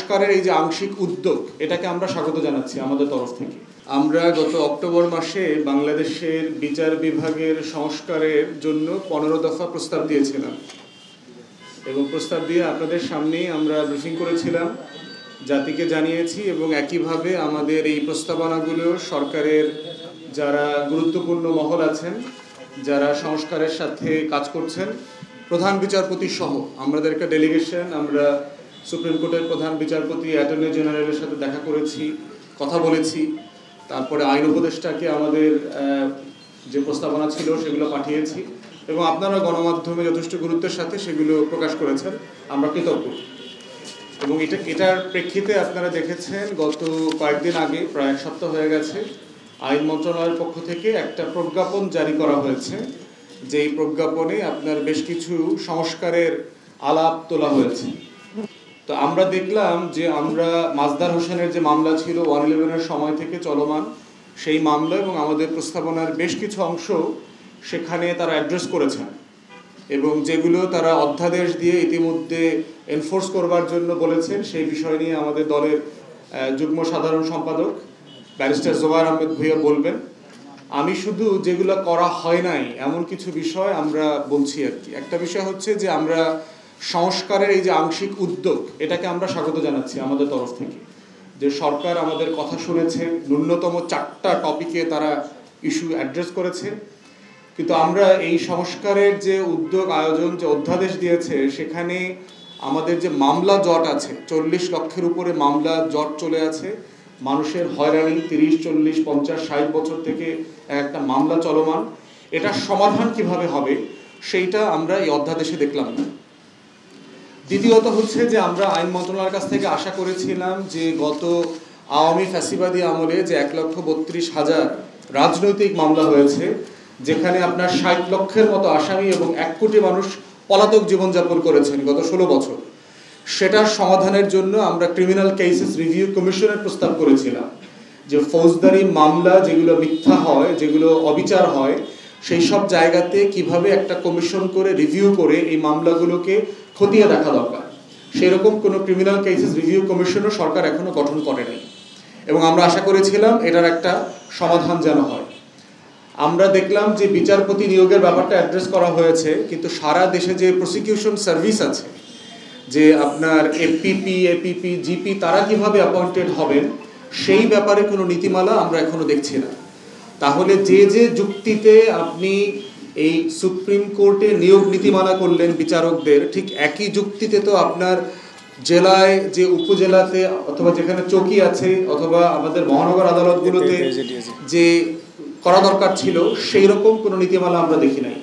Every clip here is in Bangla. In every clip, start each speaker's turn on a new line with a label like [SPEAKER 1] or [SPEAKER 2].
[SPEAKER 1] সংস্কারের এই যে আংশিক উদ্যোগ এটাকে আমরা স্বাগত জানাচ্ছি আমাদের তরফ থেকে। আমরা গত অক্টোবর মাসে বাংলাদেশের বিচার বিভাগের সংস্কারের জন্য 15 দফা প্রস্তাব দিয়েছিলাম এবং প্রস্তাব দিয়ে আপনাদের সামনেই আমরা ব্রিফিং করেছিলাম, জাতিকে জানিয়েছি এবং একইভাবে আমাদের এই প্রস্তাবনাগুলো সরকারের যারা গুরুত্বপূর্ণ মহল আছেন, যারা সংস্কারের সাথে কাজ করছেন, প্রধান বিচারপতি সহ আমাদের একটা ডেলিগেশন আমরা সুপ্রিম কোর্টের প্রধান বিচারপতি, অ্যাটর্নি জেনারেলের সাথে দেখা করেছি, কথা বলেছি। তারপরে আইন উপদেষ্টাকে আমাদের যে প্রস্তাবনা ছিল সেগুলো পাঠিয়েছি এবং আপনারা গণমাধ্যমে যথেষ্ট গুরুত্বের সাথে সেগুলো প্রকাশ করেছেন, আমরা কৃতজ্ঞ। এবং এটার প্রেক্ষিতে আপনারা দেখেছেন গত কয়েকদিন আগে, প্রায় 1 সপ্তাহ হয়ে গেছে, আইন মন্ত্রণালয়ের পক্ষ থেকে একটা প্রজ্ঞাপন জারি করা হয়েছে, যেই প্রজ্ঞাপনে আপনার বেশ কিছু সংস্কারের আলাপ তোলা হয়েছে। তো আমরা দেখলাম যে আমরা মাজদার হোসেনের যে মামলা ছিল 111-এর সময় থেকে চলমান, সেই মামলা এবং আমাদের প্রস্তাবনার বেশ কিছু অংশ সেখানে তারা অ্যাড্রেস করেছেন এবং যেগুলো তারা অধ্যাদেশ দিয়ে ইতিমধ্যে এনফোর্স করবার জন্য বলেছেন, সেই বিষয় নিয়ে আমাদের দলের যুগ্ম সাধারণ সম্পাদক ব্যারিস্টার জোবায়ের আহমেদ ভূঁইয়া বলবেন। আমি শুধু যেগুলো করা হয় নাই এমন কিছু বিষয় আমরা বলছি আর কি। একটা বিষয় হচ্ছে যে আমরা সংস্কারের এই যে আংশিক উদ্যোগ এটাকে আমরা স্বাগত জানাচ্ছি আমাদের তরফ থেকে, যে সরকার আমাদের কথা শুনেছে, ন্যূনতম 4টা টপিকে তারা ইস্যু অ্যাড্রেস করেছে। কিন্তু আমরা এই সংস্কারের যে উদ্যোগ আয়োজন, যে অধ্যাদেশ দিয়েছে, সেখানে আমাদের যে মামলা জট আছে, 40 লক্ষের উপরে মামলা জট চলে আছে, মানুষের হয়রানি, 30, 40, 50, 60 বছর থেকে একটা মামলা চলমান, এটার সমাধান কিভাবে হবে সেইটা আমরা এই অধ্যাদেশে দেখলাম না। দ্বিতীয়ত হচ্ছে যে আমরা আইন মন্ত্রণালয়ের কাছ থেকে আশা করেছিলাম যে গত আওয়ামী ফ্যাসিবাদী আমলে যে 1,32,000 রাজনৈতিক মামলা হয়েছে, যেখানে আপনার 60 লক্ষের মতো আসামি এবং 1 কোটি মানুষ পলাতক জীবনযাপন করেছেন গত 16 বছর, সেটার সমাধানের জন্য আমরা ক্রিমিনাল কেসেস রিভিউ কমিশনের প্রস্তাব করেছিলাম, যে ফৌজদারি মামলা যেগুলো মিথ্যা হয়, যেগুলো অবিচার হয়, সেই সব জায়গাতে কিভাবে একটা কমিশন করে রিভিউ করে এই মামলাগুলোকে খতিয়ে দেখা দরকার। সেরকম কোনো ক্রিমিনাল কেসেস রিভিউ কমিশনও সরকার এখনো গঠন করে নাই এবং আমরা আশা করেছিলাম এটার একটা সমাধান যেন হয়। আমরা দেখলাম যে বিচারপতি নিয়োগের ব্যাপারটা অ্যাড্রেস করা হয়েছে, কিন্তু সারা দেশে যে প্রসিকিউশন সার্ভিস আছে, যে আপনার এপিপি, জিপি, তারা কিভাবে অ্যাপয়েন্টেড হবেন সেই ব্যাপারে কোনো নীতিমালা আমরা এখনো দেখছি না। তাহলে যে যে যুক্তিতে আপনি এই সুপ্রিম কোর্টে নিয়োগ নীতিমালা করলেন বিচারকদের, ঠিক একই যুক্তিতে তো আপনার জেলায় যে উপজেলাতে অথবা যেখানে চৌকি আছে অথবা আমাদের মহানগর আদালতগুলোতে যে করা দরকার ছিল, সেই রকম কোনো নীতিমালা আমরা দেখি নাই।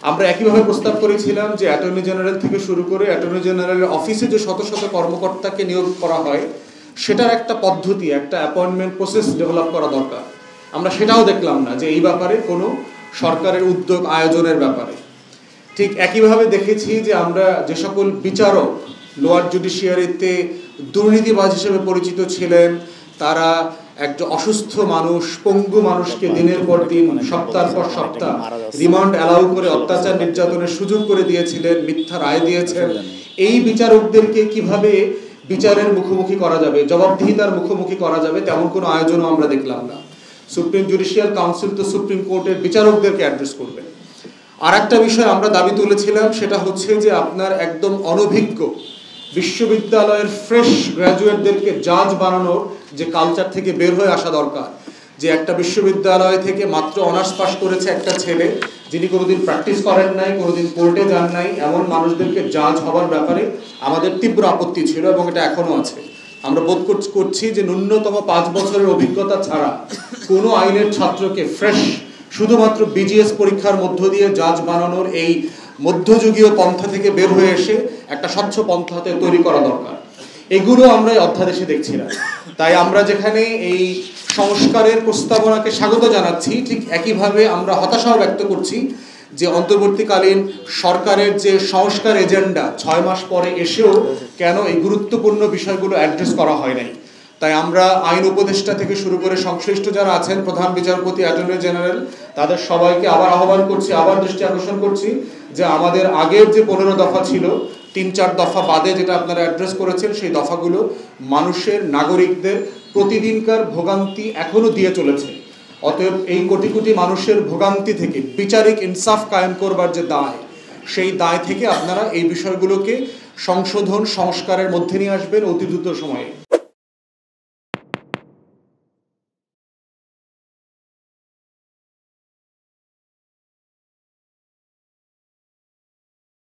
[SPEAKER 1] আমরা একইভাবে প্রস্তাব করেছিলাম যে অ্যাটর্নি জেনারেল থেকে শুরু করে অ্যাটর্নি জেনারেলের অফিসে যে শত শত কর্মকর্তাকে নিয়োগ করা হয়, সেটার একটা পদ্ধতি, একটা অ্যাপয়েন্টমেন্ট প্রসেস ডেভেলপ করা দরকার। আমরা সেটাও দেখলাম না যে এই ব্যাপারে কোনো সরকারের উদ্যোগ আয়োজনের ব্যাপারে। ঠিক একইভাবে দেখেছি যে আমরা যে সকল বিচারক লোয়ার জুডিশিয়ারিতে দুর্নীতিবাজ হিসেবে পরিচিত ছিলেন, তারা একজন অসুস্থ মানুষ, পঙ্গু মানুষকে দিনের পর দিন, সপ্তাহের পর সপ্তাহ রিমান্ড অ্যালাউ করে অত্যাচার নির্যাতনের সুযোগ করে দিয়েছিলেন, মিথ্যা রায় দিয়েছেন, এই বিচারকদেরকে কিভাবে বিচারের মুখোমুখি করা যাবে, জবাবদিহিতার মুখোমুখি করা যাবে, তেমন কোনো আয়োজনও আমরা দেখলাম না। সুপ্রিম জুডিশিয়াল কাউন্সিল তো সুপ্রিম কোর্টের বিচারকদেরকে অ্যাড্রেস করবে। আর একটা বিষয় আমরা দাবি তুলেছিলাম, সেটা হচ্ছে যে আপনার একদম অনভিজ্ঞ বিশ্ববিদ্যালয়ের ফ্রেশ গ্র্যাজুয়েটদেরকে জাজ বানানোর যে কালচার থেকে বের হয়ে আসা দরকার। যে একটা বিশ্ববিদ্যালয় থেকে মাত্র অনার্স পাস করেছে একটা ছেলে, যিনি কোনোদিন প্র্যাকটিস করেন নাই, কোনোদিন কোর্টে যান নাই, এমন মানুষদেরকে জাজ হবার ব্যাপারে আমাদের তীব্র আপত্তি ছিল এবং এটা এখনও আছে। আমরা বোধ করছি যে ন্যূনতম 5 বছরের অভিজ্ঞতা ছাড়া কোনো আইনের ছাত্রকে ফ্রেশ শুধুমাত্র বিজিএস পরীক্ষার মধ্য দিয়ে জাজ বানানোর এই মধ্যযুগীয় পন্থা থেকে বের হয়ে এসে একটা স্বচ্ছ পন্থাতে তৈরি করা দরকার। এগুলো আমরা অধ্যাদেশে দেখছি না। তাই আমরা যেখানে এই সংস্কারের প্রস্তাবনাকে স্বাগত জানাচ্ছি, ঠিক একইভাবে আমরা হতাশাও ব্যক্ত করছি যে অন্তর্বর্তীকালীন সরকারের যে সংস্কার এজেন্ডা 6 মাস পরে এসেও কেন এই গুরুত্বপূর্ণ বিষয়গুলো অ্যাড্রেস করা হয় নাই। তাই আমরা আইন উপদেষ্টা থেকে শুরু করে সংশ্লিষ্ট যারা আছেন, প্রধান বিচারপতি, অ্যাটর্নি জেনারেল, তাদের সবাইকে আবার আহ্বান করছি, আবার দৃষ্টি আকর্ষণ করছি যে আমাদের আগের যে 15 দফা ছিল 3-4 দফা বাদে যেটা আপনারা অ্যাড্রেস করেছেন সেই দফাগুলো মানুষের, নাগরিকদের প্রতিদিনকার ভোগান্তি এখনো দিয়ে চলেছে। অতএব এই কোটি কোটি মানুষের ভোগান্তি থেকে বিচারিক ইনসাফ কায়েম করবার যে দায়, সেই দায় থেকে আপনারা এই বিষয়গুলোকে সংশোধন, সংস্কারের মধ্যে নিয়ে আসবেন অতি দ্রুত সময়ে।